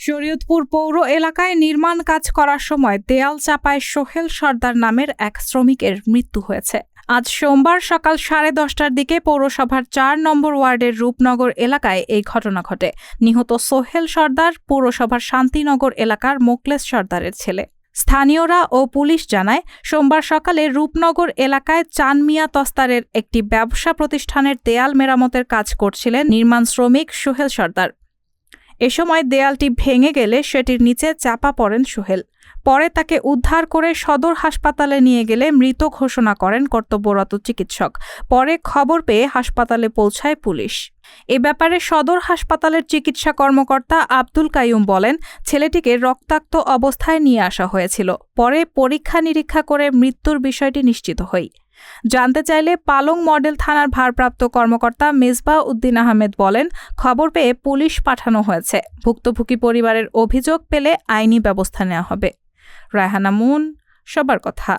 শরীয়তপুর পৌর এলাকায় নির্মাণ কাজ করার সময় দেয়াল চাপায় সোহেল সর্দার নামের এক শ্রমিকের মৃত্যু হয়েছে। আজ সোমবার সকাল 10:30টার দিকে পৌরসভার 4 নম্বর ওয়ার্ডের রূপনগর এলাকায় এই ঘটনা ঘটে। নিহত সোহেল সর্দার পৌরসভার শান্তিনগর এলাকার মোকলেস সর্দারের ছেলে। স্থানীয়রা ও পুলিশ জানায়, সোমবার সকালে রূপনগর এলাকায় চানমিয়া তস্তারের একটি ব্যবসা প্রতিষ্ঠানের দেয়াল মেরামতের কাজ করছিলেন নির্মাণ শ্রমিক সোহেল সর্দার। এ সময় দেয়ালটি ভেঙে গেলে সেটির নিচে চাপা পড়েন সোহেল। পরে তাকে উদ্ধার করে সদর হাসপাতালে নিয়ে গেলে মৃত ঘোষণা করেন কর্তব্যরত চিকিৎসক। পরে খবর পেয়ে হাসপাতালে পৌঁছায় পুলিশ। এ ব্যাপারে সদর হাসপাতালের চিকিৎসা কর্মকর্তা আব্দুল কাইয়ুম বলেন, ছেলেটিকে রক্তাক্ত অবস্থায় নিয়ে আসা হয়েছিল। পরে পরীক্ষা নিরীক্ষা করে মৃত্যুর বিষয়টি নিশ্চিত হই। জানতে চাইলে পালং মডেল থানার ভারপ্রাপ্ত কর্মকর্তা মেজবাহ উদ্দিন আহমেদ বলেন, খবর পেয়ে পুলিশ পাঠানো হয়েছে। ভুক্তভোগী পরিবারের অভিযোগ পেলে আইনি ব্যবস্থা নেওয়া হবে। রায়হানা মুন, সবার কথা।